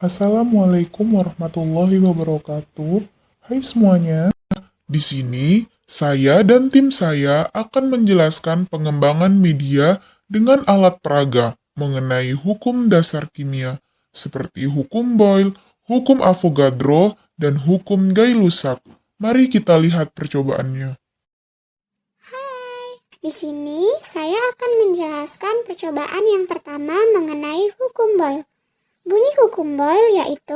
Assalamualaikum warahmatullahi wabarakatuh. Hai semuanya, di sini saya dan tim saya akan menjelaskan pengembangan media dengan alat peraga mengenai hukum dasar kimia, seperti hukum Boyle, hukum Avogadro, dan hukum Gay-Lussac. Mari kita lihat percobaannya. Di sini saya akan menjelaskan percobaan yang pertama mengenai hukum Boyle. Bunyi hukum Boyle yaitu,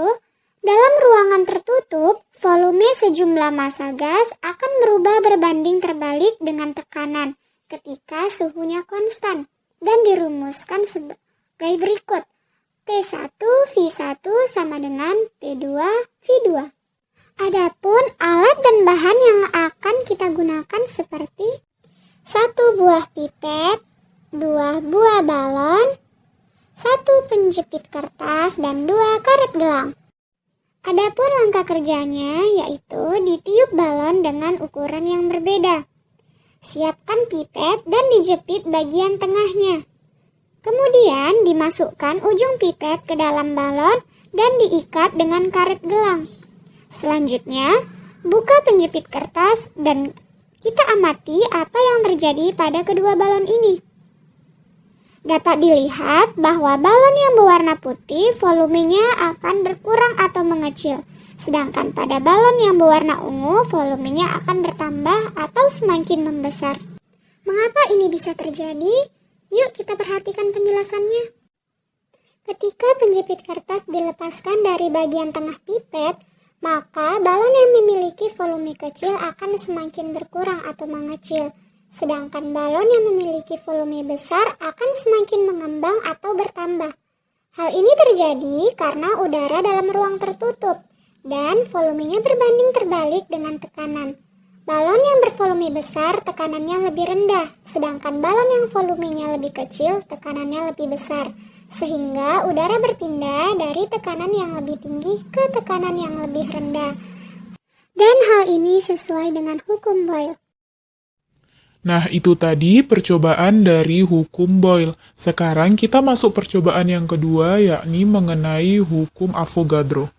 dalam ruangan tertutup, volume sejumlah massa gas akan berubah berbanding terbalik dengan tekanan ketika suhunya konstan dan dirumuskan sebagai berikut. P1 V1 sama dengan P2 V2. Adapun alat dan bahan yang akan kita gunakan seperti 1 buah pipet, 2 buah balon, 1 penjepit kertas, dan 2 karet gelang. Adapun langkah kerjanya yaitu ditiup balon dengan ukuran yang berbeda. Siapkan pipet dan dijepit bagian tengahnya. Kemudian dimasukkan ujung pipet ke dalam balon dan diikat dengan karet gelang. Selanjutnya, buka penjepit kertas dan kita amati apa yang terjadi pada kedua balon ini. Dapat dilihat bahwa balon yang berwarna putih volumenya akan berkurang atau mengecil, sedangkan pada balon yang berwarna ungu volumenya akan bertambah atau semakin membesar. Mengapa ini bisa terjadi? Yuk kita perhatikan penjelasannya. Ketika penjepit kertas dilepaskan dari bagian tengah pipet, maka balon yang memiliki volume kecil akan semakin berkurang atau mengecil. Sedangkan balon yang memiliki volume besar akan semakin mengembang atau bertambah. Hal ini terjadi karena udara dalam ruang tertutup dan volumenya berbanding terbalik dengan tekanan. Balon yang bervolume besar tekanannya lebih rendah, sedangkan balon yang volumenya lebih kecil tekanannya lebih besar. Sehingga udara berpindah dari tekanan yang lebih tinggi ke tekanan yang lebih rendah. Dan hal ini sesuai dengan hukum Boyle. Nah, itu tadi percobaan dari hukum Boyle. Sekarang kita masuk percobaan yang kedua, yakni mengenai hukum Avogadro.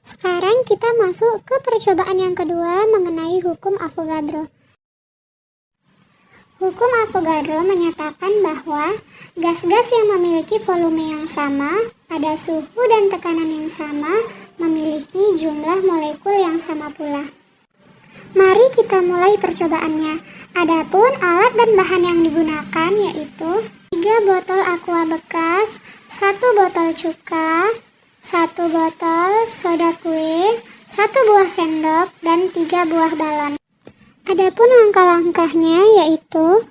Sekarang kita masuk ke percobaan yang kedua mengenai hukum Avogadro. Hukum Avogadro menyatakan bahwa gas-gas yang memiliki volume yang sama, pada suhu dan tekanan yang sama, memiliki jumlah molekul yang sama pula. Mari kita mulai percobaannya. Adapun alat dan bahan yang digunakan yaitu 3 botol aqua bekas, 1 botol cuka, 1 botol soda kue, 1 buah sendok, dan 3 buah balon. Adapun langkah-langkahnya yaitu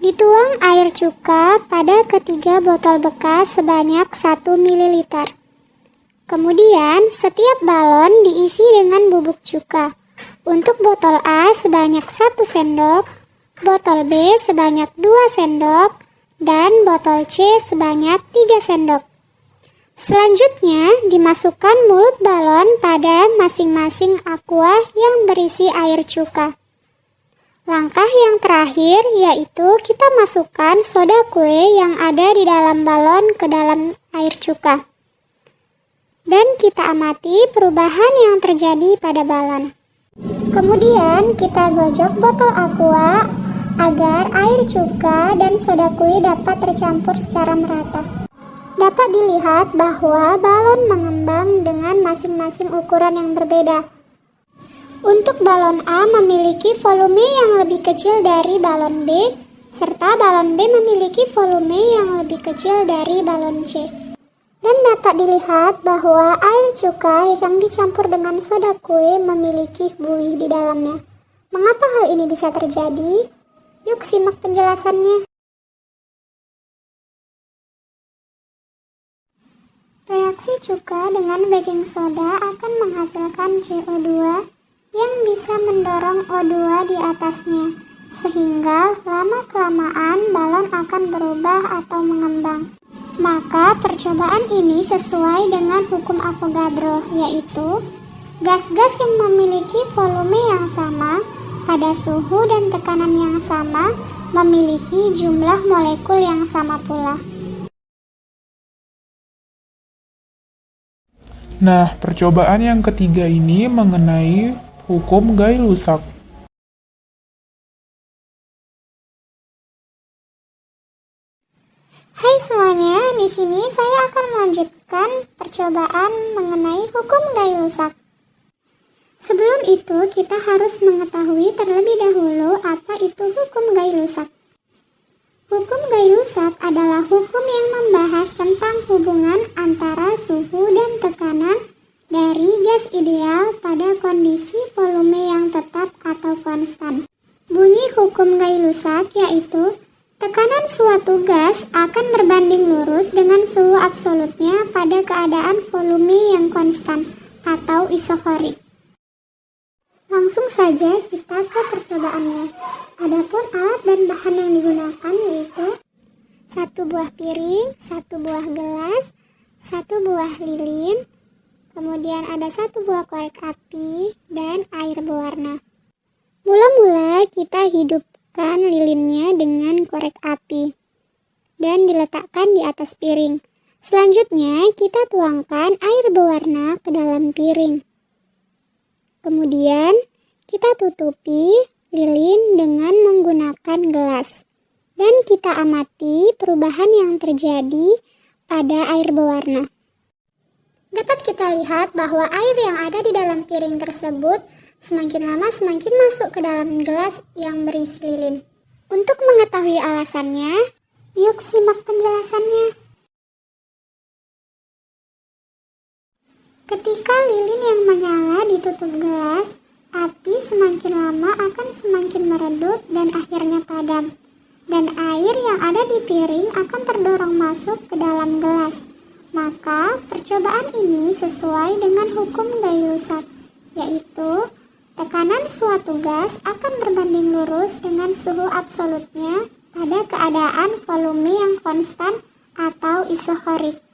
dituang air cuka pada ketiga botol bekas sebanyak 1 ml. Kemudian setiap balon diisi dengan bubuk cuka. Untuk botol A sebanyak 1 sendok, botol B sebanyak 2 sendok, dan botol C sebanyak 3 sendok. Selanjutnya dimasukkan mulut balon pada masing-masing aqua yang berisi air cuka. Langkah yang terakhir yaitu kita masukkan soda kue yang ada di dalam balon ke dalam air cuka. Dan kita amati perubahan yang terjadi pada balon. Kemudian kita gojok botol aqua agar air cuka dan soda kue dapat tercampur secara merata. Dapat dilihat bahwa balon mengembang dengan masing-masing ukuran yang berbeda. Untuk balon A memiliki volume yang lebih kecil dari balon B, serta balon B memiliki volume yang lebih kecil dari balon C. Dan dapat dilihat bahwa air cuka yang dicampur dengan soda kue memiliki buih di dalamnya. Mengapa hal ini bisa terjadi? Yuk simak penjelasannya. Reaksi cuka dengan baking soda akan menghasilkan CO2 yang bisa mendorong O2 di atasnya, sehingga lama-kelamaan balon akan berubah atau mengembang. Maka percobaan ini sesuai dengan hukum Avogadro, yaitu gas-gas yang memiliki volume yang sama pada suhu dan tekanan yang sama memiliki jumlah molekul yang sama pula. Nah, percobaan yang ketiga ini mengenai hukum Gay-Lussac. Hai semuanya, di sini saya akan melanjutkan percobaan mengenai hukum Gay-Lussac. Sebelum itu, kita harus mengetahui terlebih dahulu apa itu hukum Gay-Lussac. Hukum Gay-Lussac adalah hukum yang membahas tentang hubungan antara suhu dan tekanan dari gas ideal pada kondisi volume yang tetap atau konstan. Bunyi hukum Gay-Lussac yaitu tekanan suatu gas akan berbanding lurus dengan suhu absolutnya pada keadaan volume yang konstan atau isokorik. Langsung saja kita ke percobaannya. Adapun alat dan bahan yang digunakan yaitu 1 buah piring, 1 buah gelas, 1 buah lilin, kemudian ada 1 buah korek api, dan air berwarna. Mula-mula kita hidupkan lilinnya dengan korek api dan diletakkan di atas piring. Selanjutnya kita tuangkan air berwarna ke dalam piring. Kemudian kita tutupi lilin dengan menggunakan gelas dan kita amati perubahan yang terjadi pada air berwarna. Dapat kita lihat bahwa air yang ada di dalam piring tersebut semakin lama semakin masuk ke dalam gelas yang berisi lilin. Untuk mengetahui alasannya, yuk simak penjelasannya. Ketika lilin yang menyala ditutup gelas, api semakin lama akan semakin meredup dan akhirnya padam. Dan air yang ada di piring akan terdorong masuk ke dalam gelas. Maka, percobaan ini sesuai dengan hukum Gay-Lussac, yaitu tekanan suatu gas akan berbanding lurus dengan suhu absolutnya pada keadaan volume yang konstan atau isokorik.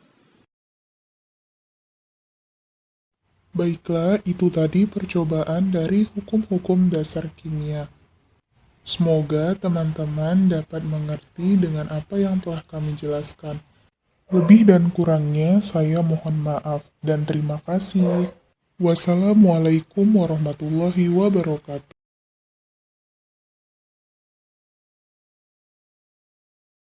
Baiklah, itu tadi percobaan dari hukum-hukum dasar kimia. Semoga teman-teman dapat mengerti dengan apa yang telah kami jelaskan. Lebih dan kurangnya saya mohon maaf dan terima kasih. Wassalamualaikum warahmatullahi wabarakatuh.